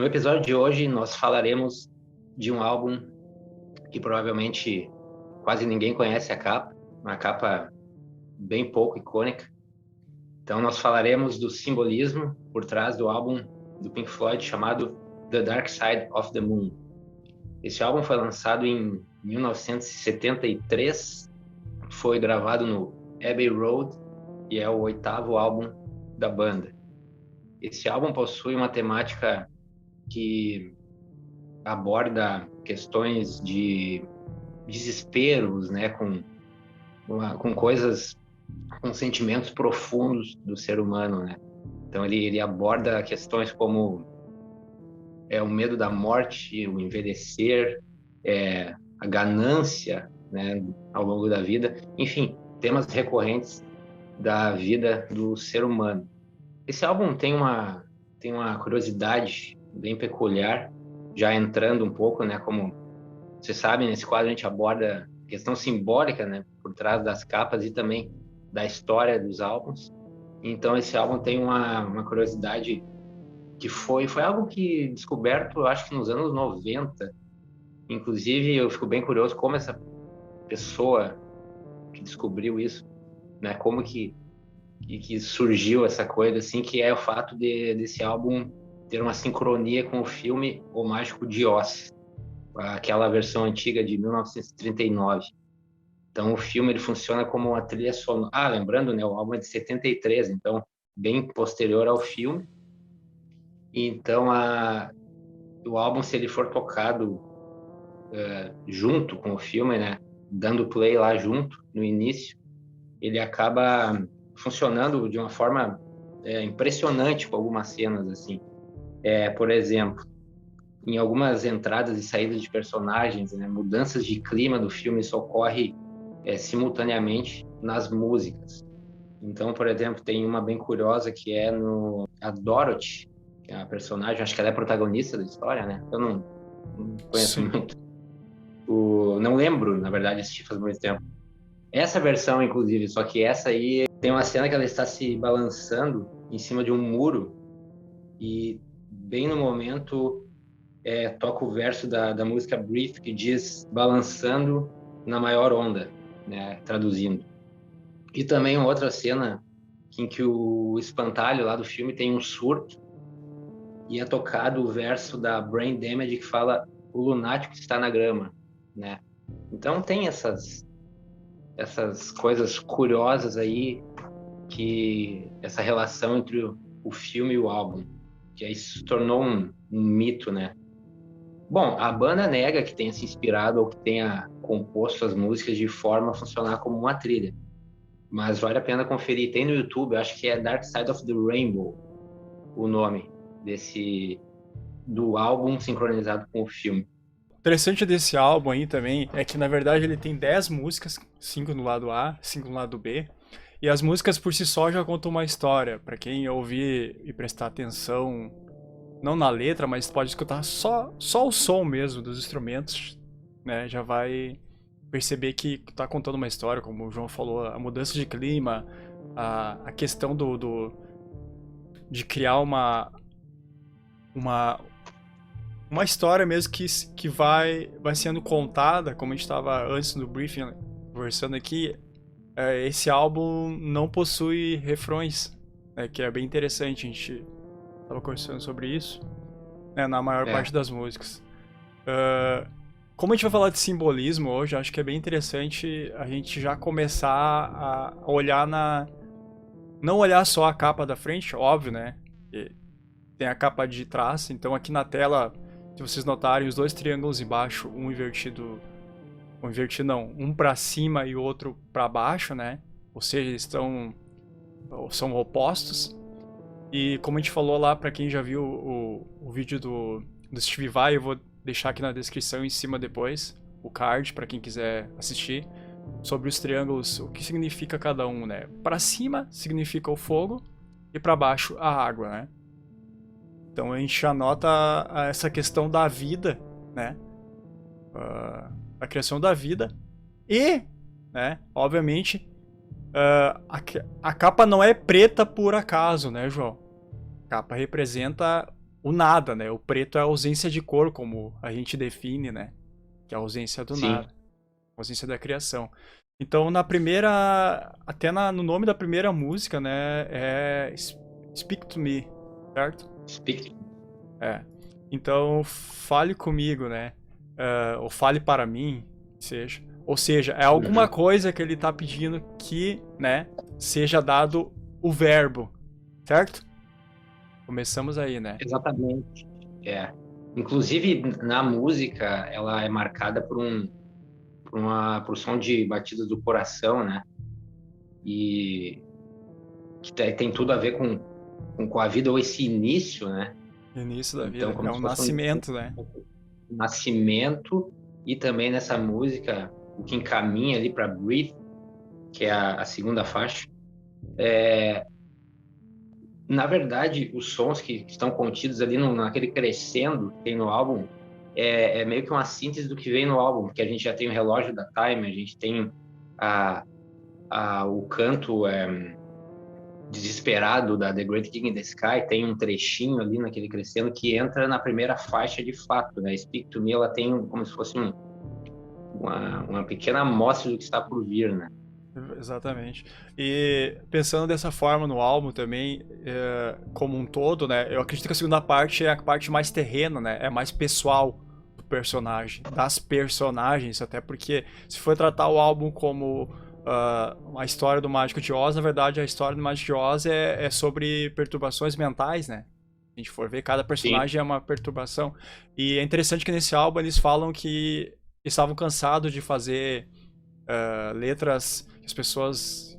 No episódio de hoje, nós falaremos de um álbum que provavelmente quase ninguém conhece a capa, uma capa bem pouco icônica. Então, nós falaremos do simbolismo por trás do álbum do Pink Floyd chamado The Dark Side of the Moon. Esse álbum foi lançado em 1973, foi gravado no Abbey Road e é o 8º álbum da banda. Esse álbum possui uma temática que aborda questões de desesperos, né, com coisas, com sentimentos profundos do ser humano, né? Então ele aborda questões como o medo da morte, o envelhecer, a ganância, né, ao longo da vida, enfim, temas recorrentes da vida do ser humano. Esse álbum tem uma curiosidade bem peculiar, já entrando um pouco, né, como vocês sabem, nesse quadro a gente aborda a questão simbólica, né, por trás das capas e também da história dos álbuns. Então esse álbum tem uma curiosidade que foi algo que descoberto, eu acho que nos anos 90. Inclusive, eu fico bem curioso como essa pessoa que descobriu isso, né, como que surgiu essa coisa, assim, que é o fato desse álbum ter uma sincronia com o filme O Mágico de Oz, aquela versão antiga de 1939. Então, o filme ele funciona como uma trilha sonora. Ah, lembrando, né, o álbum é de 73, então bem posterior ao filme. Então, o álbum, se ele for tocado junto com o filme, né, dando play lá junto no início, ele acaba funcionando de uma forma impressionante com algumas cenas, assim. Por exemplo, em algumas entradas e saídas de personagens, né, mudanças de clima do filme isso ocorre simultaneamente nas músicas. Então, por exemplo, tem uma bem curiosa que é a Dorothy, que é a personagem, acho que ela é a protagonista da história, né? Eu não conheço Sim. muito. Não lembro, na verdade, assisti faz muito tempo. Essa versão, inclusive, só que essa aí tem uma cena que ela está se balançando em cima de um muro e bem no momento toca o verso da música Breathe, que diz balançando na maior onda, né, traduzindo. E também uma outra cena em que o espantalho lá do filme tem um surto e é tocado o verso da Brain Damage que fala o lunático está na grama, né? Então tem essas coisas curiosas aí, que essa relação entre o filme e o álbum, que aí se tornou um mito, né? Bom, a banda nega que tenha se inspirado ou que tenha composto as músicas de forma a funcionar como uma trilha, mas vale a pena conferir. Tem no YouTube, eu acho que é Dark Side of the Rainbow, o nome do álbum sincronizado com o filme. Interessante desse álbum aí também é que, na verdade, ele tem 10 músicas, 5 no lado A, 5 no lado B, e as músicas por si só já contam uma história. Pra quem ouvir e prestar atenção, não na letra, mas pode escutar só o som mesmo dos instrumentos, né? Já vai perceber que tá contando uma história, como o João falou, a mudança de clima, a questão de criar uma, uma história mesmo que vai sendo contada, como a gente estava antes do briefing conversando aqui. Esse álbum não possui refrões, né, que é bem interessante, a gente estava conversando sobre isso, né, na maior É, parte das músicas. Como a gente vai falar de simbolismo hoje, acho que é bem interessante a gente já começar a olhar não olhar só a capa da frente, óbvio, né? E tem a capa de trás, então aqui na tela, se vocês notarem, os dois triângulos embaixo, um invertido não, um para cima e o outro para baixo, né? Ou seja, eles são opostos. E como a gente falou lá, para quem já viu o vídeo do Steve Vai, eu vou deixar aqui na descrição em cima depois, o card para quem quiser assistir, sobre os triângulos, o que significa cada um, né? Para cima significa o fogo e para baixo a água, né? Então a gente já nota essa questão da vida, né? A criação da vida e, né, obviamente, a capa não é preta por acaso, né, João? A capa representa o nada, né? O preto é a ausência de cor, como a gente define, né? Que é a ausência do Sim. nada, a ausência da criação. Então, na primeira, até no nome da primeira música, né, é Speak to Me, certo? Speak. É. Então, fale comigo, né? Ou fale para mim, seja. Ou seja, é alguma Uhum. coisa que ele tá pedindo que, né, seja dado o verbo, certo? Começamos aí, né? Exatamente. É. Inclusive, na música, ela é marcada por som de batidas do coração, né? E que tem tudo a ver com a vida ou esse início, né? Início da Então, vida. É como um se fosse um nascimento, né? nascimento, e também nessa música, o que encaminha ali para Breathe, que é a segunda faixa. Na verdade, os sons que estão contidos ali naquele crescendo que tem no álbum é meio que uma síntese do que vem no álbum, porque a gente já tem o relógio da Time, a gente tem a, o canto desesperado da The Great Gig in the Sky, tem um trechinho ali naquele crescendo que entra na primeira faixa de fato, né? Speak to Me, ela tem como se fosse uma pequena amostra do que está por vir, né? Exatamente. E pensando dessa forma no álbum também, como um todo, né? Eu acredito que a segunda parte é a parte mais terrena, né? É mais pessoal do personagem, das personagens, até porque se for tratar o álbum como a história do Mágico de Oz, na verdade a história do Mágico de Oz é sobre perturbações mentais, né? Se a gente for ver, cada Sim, personagem é uma perturbação. E é interessante que nesse álbum eles falam que estavam cansados de fazer letras que as pessoas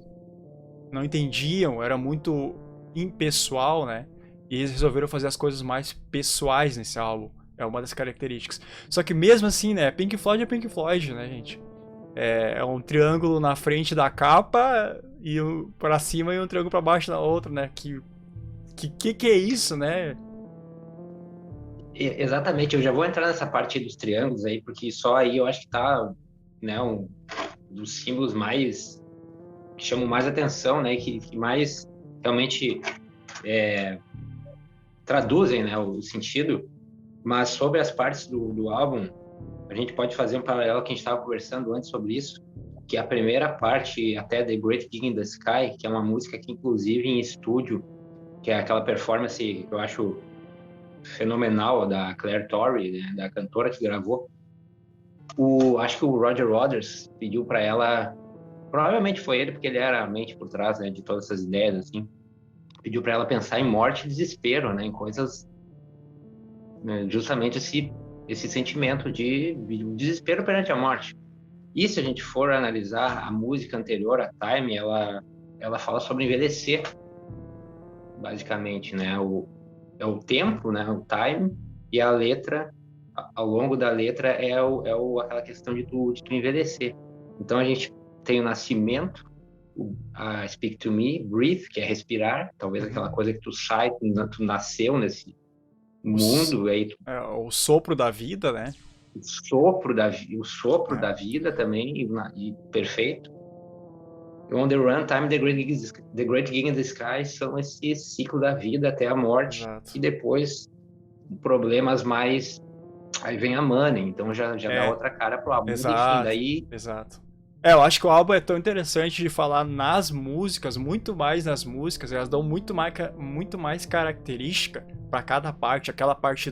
não entendiam, era muito impessoal, né? E eles resolveram fazer as coisas mais pessoais nesse álbum. É uma das características. Só que mesmo assim, né? Pink Floyd é Pink Floyd, né, gente? É um triângulo na frente da capa e para cima e um triângulo para baixo da outra, né? Que é isso, né? exatamente. Eu já vou entrar nessa parte dos triângulos aí, porque só aí eu acho que tá, né, um dos símbolos mais que chamam mais atenção, né, que mais realmente traduzem, né, o sentido. Mas sobre as partes do álbum, a gente pode fazer um paralelo que a gente estava conversando antes sobre isso, que a primeira parte, até The Great Gig in the Sky, que é uma música que, inclusive, em estúdio, que é aquela performance que eu acho fenomenal da Claire Torrey, né, da cantora que gravou. Acho que o Roger Waters pediu para ela, provavelmente foi ele, porque ele era a mente por trás, né, de todas essas ideias, assim, pediu para ela pensar em morte e desespero, né, em coisas, né, justamente esse sentimento de desespero perante a morte. E se a gente for analisar a música anterior, a Time, ela fala sobre envelhecer, basicamente, né? É o tempo, né? O time, e a letra, ao longo da letra, aquela questão de tu envelhecer. Então a gente tem o nascimento, a Speak to Me, Breathe, que é respirar, talvez aquela Uhum. coisa que tu sai, tu nasceu nesse O, mundo, aí o sopro da vida, né? o sopro É, da vida também, e perfeito. On the Run, Time, The Great Gig in the Sky são esse ciclo da vida até a morte exato. e depois problemas mais. Aí vem a Money, então já dá É, outra cara pro álbum. Mas enfim, exato, daí. exato. Eu acho que o álbum é tão interessante de falar nas músicas, muito mais nas músicas, elas dão muito mais característica para cada parte, aquela parte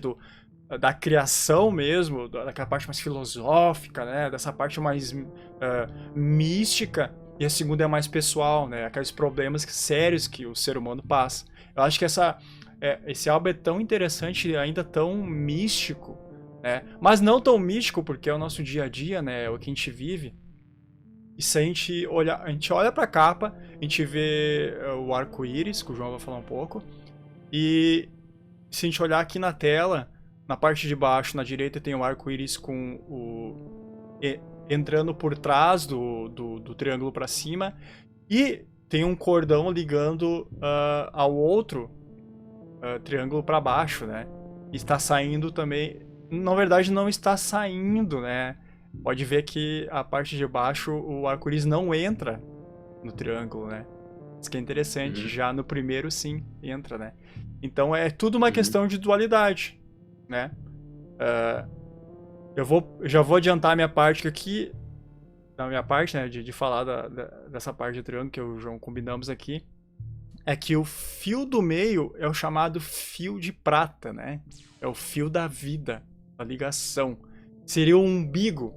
da criação mesmo, daquela parte mais filosófica, né, dessa parte mais mística, e a segunda é mais pessoal, né, aqueles problemas sérios que o ser humano passa. Eu acho que esse álbum é tão interessante e ainda tão místico, né, mas não tão místico porque é o nosso dia a dia, né, é o que a gente vive. E se a gente olha pra capa, a gente vê o arco-íris, que o João vai falar um pouco. E se a gente olhar aqui na tela, na parte de baixo, na direita, tem o arco-íris com entrando por trás do triângulo para cima. E tem um cordão ligando ao outro triângulo para baixo, né? E está saindo também. Na verdade, não está saindo, né? Pode ver que a parte de baixo, o arco-íris não entra no triângulo, né? Isso que é interessante. Uhum. Já no primeiro, sim, entra, né? Então é tudo uma questão de dualidade, né? Já vou adiantar a minha parte aqui, da minha parte, né, de falar dessa parte de triângulo que eu e o João combinamos aqui, é que o fio do meio é o chamado fio de prata, né? É o fio da vida, da ligação. Seria o umbigo,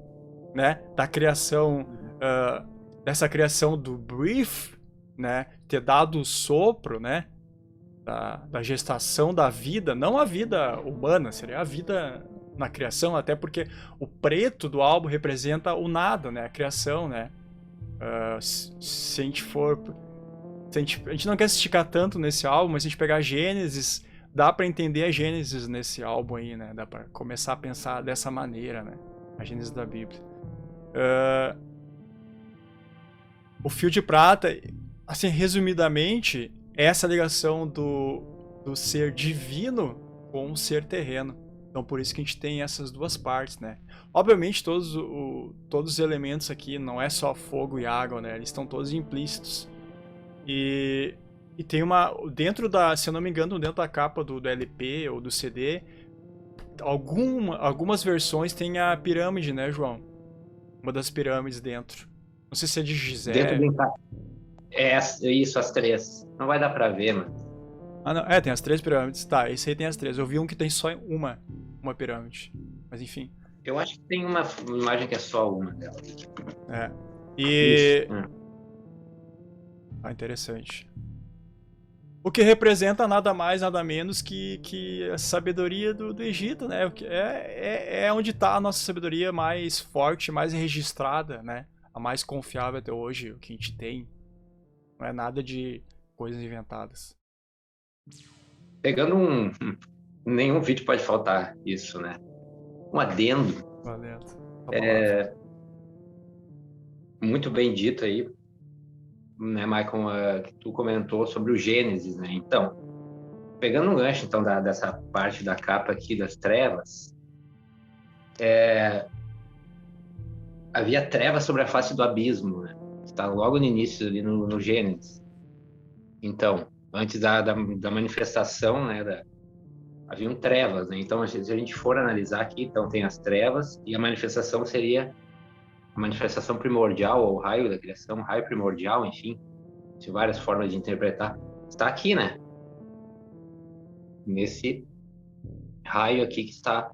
né, da criação, dessa criação do brief, né, ter dado o sopro, né, da gestação da vida, não a vida humana, seria a vida na criação, até porque o preto do álbum representa o nada, né, a criação, né. Se a gente for... a gente não quer se esticar tanto nesse álbum, mas se a gente pegar Gênesis, dá pra entender a Gênesis nesse álbum aí, né, dá pra começar a pensar dessa maneira, né, a Gênesis da Bíblia. O fio de prata, assim, resumidamente, é essa ligação do ser divino com o ser terreno. Então, por isso que a gente tem essas duas partes, né? Obviamente, todos os elementos aqui, não é só fogo e água, né? Eles estão todos implícitos. E tem uma... Dentro da... Se eu não me engano, dentro da capa do LP ou do CD, algumas versões tem a pirâmide, né, João? Uma das pirâmides dentro. Não sei se é de Gizé. Dentro do É isso, as 3. Não vai dar pra ver, mas... Ah, não. Tem as 3 pirâmides. Tá, esse aí tem as 3. Eu vi um que tem só uma pirâmide. Mas enfim. Eu acho que tem uma imagem que é só uma delas. E... interessante. O que representa nada mais, nada menos que a sabedoria do Egito, né? É onde está a nossa sabedoria mais forte, mais registrada, né? A mais confiável até hoje, o que a gente tem. Não é nada de coisas inventadas. Pegando nenhum vídeo pode faltar isso, né? Um adendo. Valendo. Muito bem dito aí, né, Michael, que tu comentou sobre o Gênesis, né? Então, pegando um gancho, então, dessa parte da capa aqui das trevas, havia trevas sobre a face do abismo, né? Está logo no início, ali no Gênesis. Então, antes da manifestação, né, haviam trevas, né? Então, se a gente for analisar aqui, então tem as trevas e a manifestação seria a manifestação primordial, ou o raio da criação, o raio primordial, enfim, de várias formas de interpretar, está aqui, né? Nesse raio aqui que está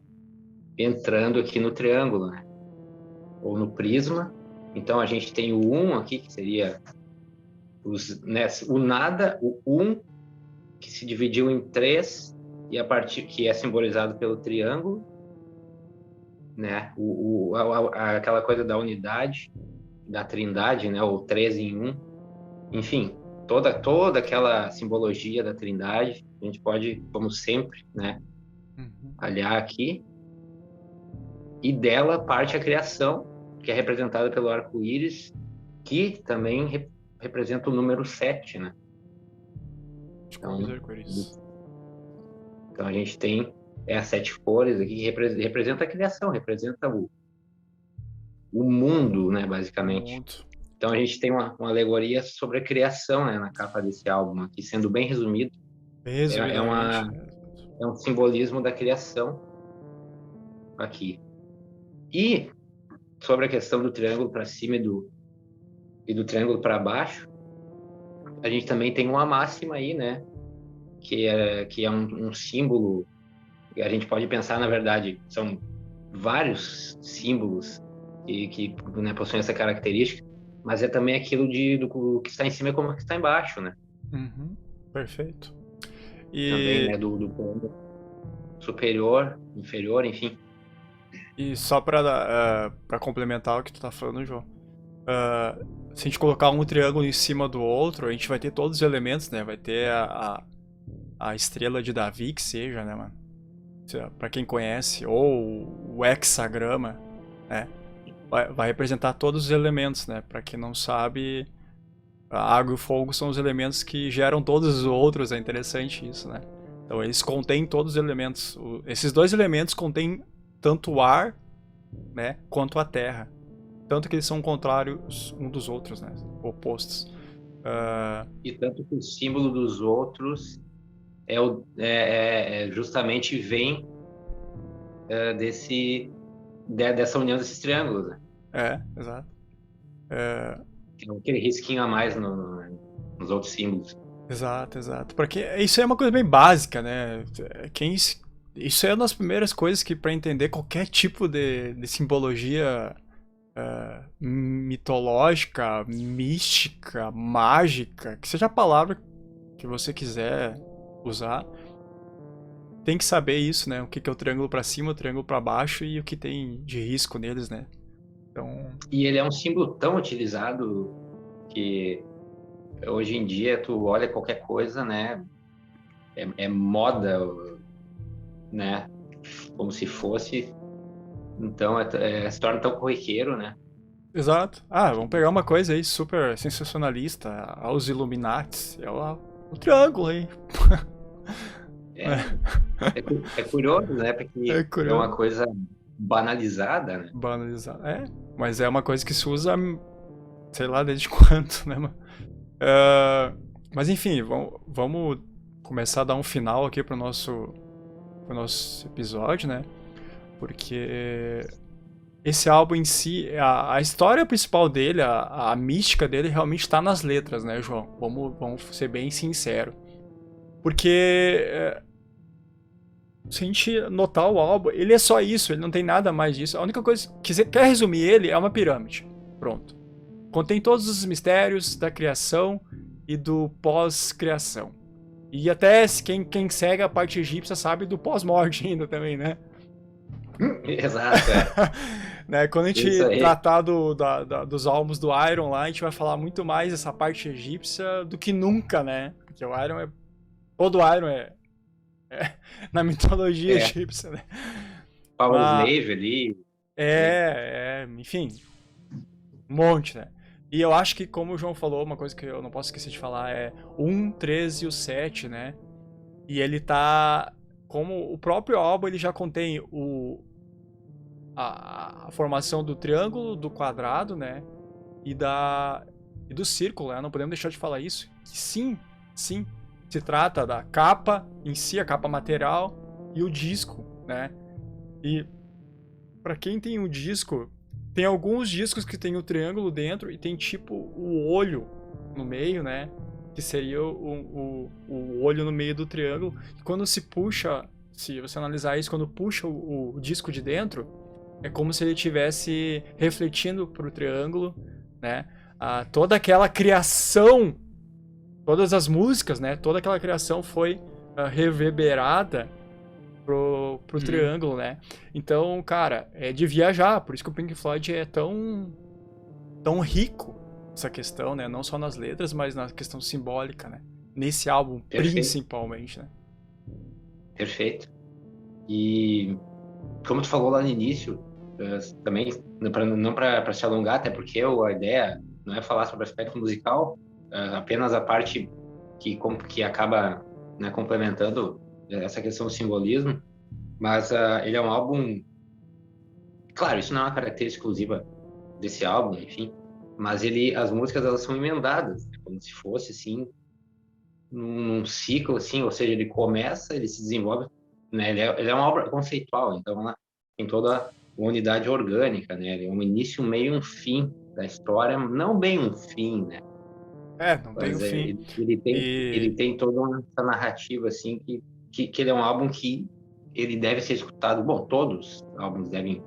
entrando aqui no triângulo, né? Ou no prisma. Então, a gente tem o 1 aqui, que seria o nada, o 1, que se dividiu em 3, e a partir que é simbolizado pelo triângulo, né? Aquela coisa da unidade, da trindade, né? O 3 em 1. Enfim, toda aquela simbologia da trindade, a gente pode, como sempre, né? Olhar aqui. E dela parte a criação, que é representada pelo arco-íris, que também representa o número 7, né? Então a gente tem as 7 cores aqui, que representa a criação, representa o mundo, né, basicamente. Então a gente tem uma alegoria sobre a criação, né, na capa desse álbum aqui, sendo bem resumido. É um simbolismo da criação aqui. E sobre a questão do triângulo para cima e do triângulo para baixo, a gente também tem uma máxima aí, né, que é um símbolo. A gente pode pensar, na verdade, são vários símbolos que né, possuem essa característica, mas é também aquilo do que está em cima como que está embaixo, né? Perfeito. Também, né, do plano superior, inferior, enfim. E só para complementar o que tu tá falando, João, se a gente colocar um triângulo em cima do outro, a gente vai ter todos os elementos, né? Vai ter a estrela de Davi, que seja, né, mano? Para quem conhece, ou o hexagrama, né? Vai representar todos os elementos, né? Para quem não sabe, a água e o fogo são os elementos que geram todos os outros, é interessante isso, né? Então eles contêm todos os elementos. Esses dois elementos contêm tanto o ar, né, quanto a terra. Tanto que eles são contrários um dos outros, né? Opostos. E tanto que o símbolo dos outros justamente vem dessa união desses triângulos, né? Exato. Tem aquele risquinho a mais nos outros símbolos. Exato, exato. Porque isso é uma coisa bem básica, né? Isso é uma das primeiras coisas que, para entender qualquer tipo de simbologia mitológica, mística, mágica, que seja a palavra que você quiser usar, tem que saber isso, né? O que é o triângulo para cima, o triângulo para baixo e o que tem de risco neles, né? Então... E ele é um símbolo tão utilizado que hoje em dia tu olha qualquer coisa, né? É moda, né? Como se fosse. Então se torna tão corriqueiro, né? Exato. Vamos pegar uma coisa aí super sensacionalista, aos Illuminates. O triângulo aí. É curioso, né? Porque é uma coisa banalizada, né? Banalizada. Mas é uma coisa que se usa, sei lá, desde quando, né, mano? Mas enfim, vamos começar a dar um final aqui pro nosso episódio, né? Porque esse álbum em si, a história principal dele, a mística dele realmente está nas letras, né, João? Vamos ser bem sinceros. Porque se a gente notar o álbum, ele é só isso, ele não tem nada mais disso. A única coisa que você quer resumir ele é uma pirâmide. Pronto. Contém todos os mistérios da criação e do pós-criação. E até quem segue a parte egípcia sabe do pós-morte ainda também, né? Exato. Né? Quando a gente tratar dos álbuns do Iron lá, a gente vai falar muito mais dessa parte egípcia do que nunca, né? Porque o Iron todo Iron é na mitologia egípcia, né? Power Slave ali. Enfim. Um monte, né? E eu acho que, como o João falou, uma coisa que eu não posso esquecer de falar é o 1, 13 e o 7, né? E ele tá... Como o próprio álbum, ele já contém a formação do triângulo, do quadrado, né? E do círculo, né? Não podemos deixar de falar isso. Sim, se trata da capa em si, a capa material e o disco, né? E para quem tem um disco, tem alguns discos que tem o triângulo dentro e tem tipo o olho no meio, né? Que seria o olho no meio do triângulo. E quando se puxa, se você analisar isso, quando puxa o disco de dentro, é como se ele estivesse refletindo pro triângulo, né? Toda aquela criação, todas as músicas, né? Toda aquela criação foi reverberada pro triângulo, né? Então, cara, é de viajar. Por isso que o Pink Floyd é tão rico essa questão, né? Não só nas letras, mas na questão simbólica, né? Nesse álbum, principalmente, né? Perfeito. E como tu falou lá no início, também, não para se alongar, até porque a ideia não é falar sobre o aspecto musical, apenas a parte que acaba, né, complementando essa questão do simbolismo, mas ele é um álbum, claro, isso não é uma característica exclusiva desse álbum, enfim, mas as músicas elas são emendadas, né, como se fosse assim num ciclo, assim, ou seja, ele começa, ele se desenvolve, né, ele é uma obra conceitual, então ela tem toda uma unidade orgânica, né, ele é um início, um meio e um fim da história, não bem um fim, né, não tem um fim. Ele tem toda essa narrativa, assim, que ele é um álbum que ele deve ser escutado. Bom, todos os álbuns devem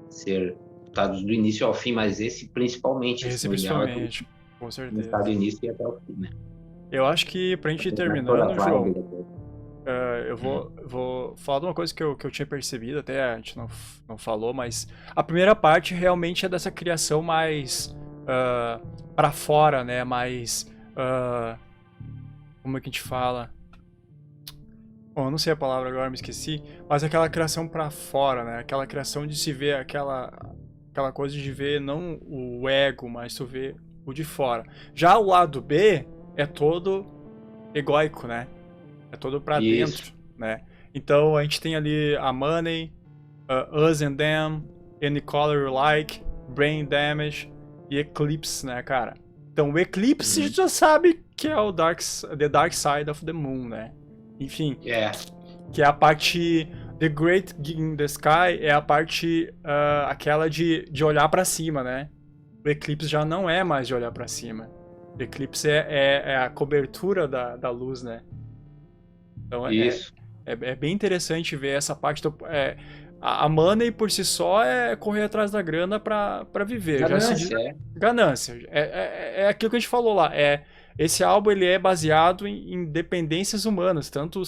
ser escutados do início ao fim, mas esse principalmente. Esse principalmente, com certeza. Do início e até o fim, né? Eu acho que pra gente ir terminando, João, eu vou falar de uma coisa que eu tinha percebido, até a gente não falou, mas a primeira parte realmente é dessa criação mais pra fora, né? Mais... como é que a gente fala? Bom, eu não sei a palavra agora, me esqueci. Mas aquela criação pra fora, né? Aquela criação de se ver, aquela coisa de ver não o ego, mas tu ver o de fora. Já o lado B é todo egóico, né? É todo pra dentro, né? Então a gente tem ali a Money, Us and Them, Any Color You Like, Brain Damage e Eclipse, né, cara? Então, o eclipse a gente já sabe que é o The Dark Side of the Moon, né? Enfim, que é a parte... The Great Gig in the Sky é a parte aquela de olhar pra cima, né? O eclipse já não é mais de olhar pra cima. O eclipse é a cobertura da luz, né? Então Isso. É bem interessante ver essa parte. A money por si só é correr atrás da grana pra viver. Ganância, Ganância. É aquilo que a gente falou lá. Esse álbum ele é baseado em dependências humanas, tanto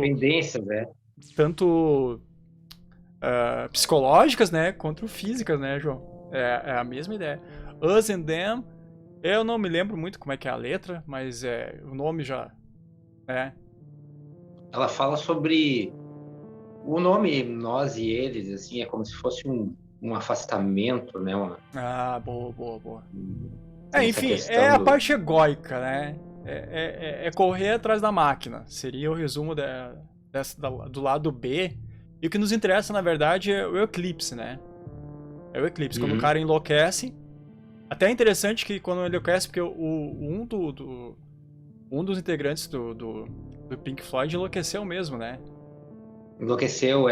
Tendências, tanto psicológicas, né, quanto físicas, né, João? É a mesma ideia. Us and Them, eu não me lembro muito como é que é a letra, mas o nome já... Ela fala sobre o nome nós e eles, assim, é como se fosse um afastamento, né? Boa. Essa Enfim, questão é a parte egóica, né? É correr atrás da máquina. Seria o resumo do lado B. E o que nos interessa, na verdade, é o eclipse, né? É o eclipse. Quando o cara enlouquece... Até é interessante que quando ele enlouquece, porque um dos integrantes do Pink Floyd enlouqueceu mesmo, né? Enlouqueceu,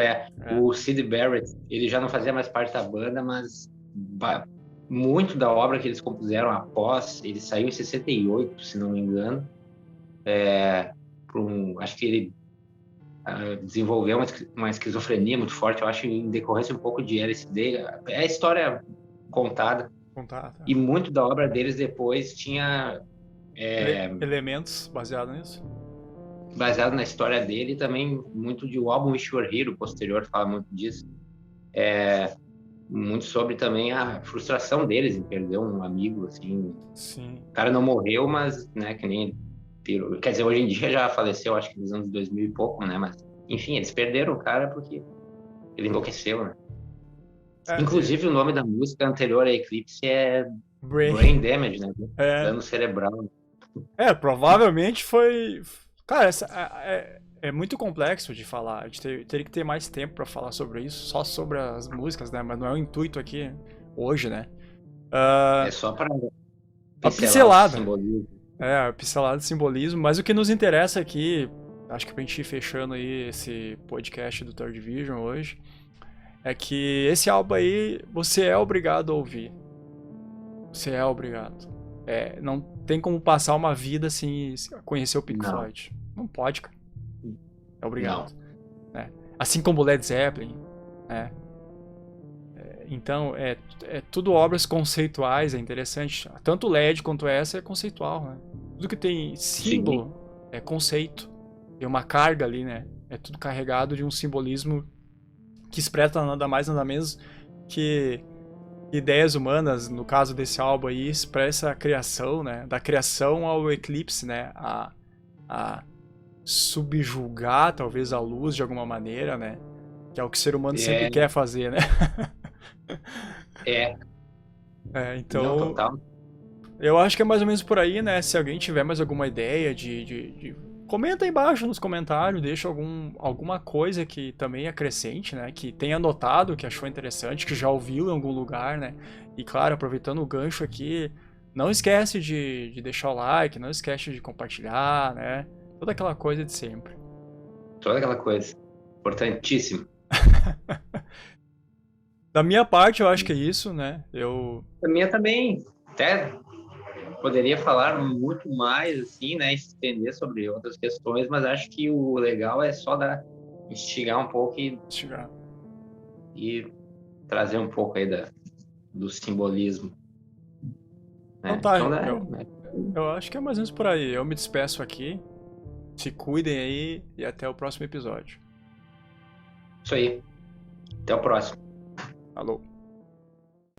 o Syd Barrett, ele já não fazia mais parte da banda, mas muito da obra que eles compuseram após, ele saiu em 68, se não me engano, acho que ele desenvolveu uma esquizofrenia muito forte, eu acho, em decorrência um pouco de LSD, é a história contada. E muito da obra deles depois tinha... elementos baseados nisso? Baseado na história dele e também muito de o álbum Wish You Were Here, o posterior, fala muito disso. Muito sobre também a frustração deles em perder um amigo, assim. Sim. O cara não morreu, mas, né, que nem... Quer dizer, hoje em dia já faleceu, acho que nos anos 2000 e pouco, né, mas... Enfim, eles perderam o cara porque ele enlouqueceu, né? Inclusive, o nome da música anterior a Eclipse é Brain Damage, né? Dano cerebral. Provavelmente foi... Cara, é muito complexo de falar. A gente teria que ter mais tempo pra falar sobre isso, só sobre as músicas, né? Mas não é o intuito aqui hoje, né? É só pra a pincelada. Simbolismo. A pincelada de simbolismo. Mas o que nos interessa aqui, acho que pra gente ir fechando aí esse podcast do Third Vision hoje, é que esse álbum aí, você é obrigado a ouvir. Você é obrigado. Não tem como passar uma vida sem conhecer o Pink Floyd. Não pode, cara. É obrigado. Né? Assim como o Led Zeppelin. Né? Então, é tudo obras conceituais, é interessante. Tanto o LED quanto essa é conceitual. Né? Tudo que tem símbolo é conceito. Tem uma carga ali, né? É tudo carregado de um simbolismo que expressa nada mais, nada menos que ideias humanas. No caso desse álbum aí, expressa a criação, né? Da criação ao eclipse, né? A subjugar, talvez, a luz de alguma maneira, né? Que é o que o ser humano sempre quer fazer, né? Então... Não, total. Eu acho que é mais ou menos por aí, né? Se alguém tiver mais alguma ideia comenta aí embaixo nos comentários, deixa alguma coisa que também acrescente, né? Que tenha notado, que achou interessante, que já ouviu em algum lugar, né? E claro, aproveitando o gancho aqui, não esquece de deixar o like, não esquece de compartilhar, né? Toda aquela coisa de sempre. Toda aquela coisa. Importantíssimo. Da minha parte, eu acho que é isso, né? Da minha também. Até poderia falar muito mais, assim, né? Estender sobre outras questões, mas acho que o legal é só instigar um pouco e trazer um pouco aí do simbolismo. Né? Então tá, eu acho que é mais ou menos por aí. Eu me despeço aqui. Se cuidem aí e até o próximo episódio. Isso aí. Até o próximo. Falou.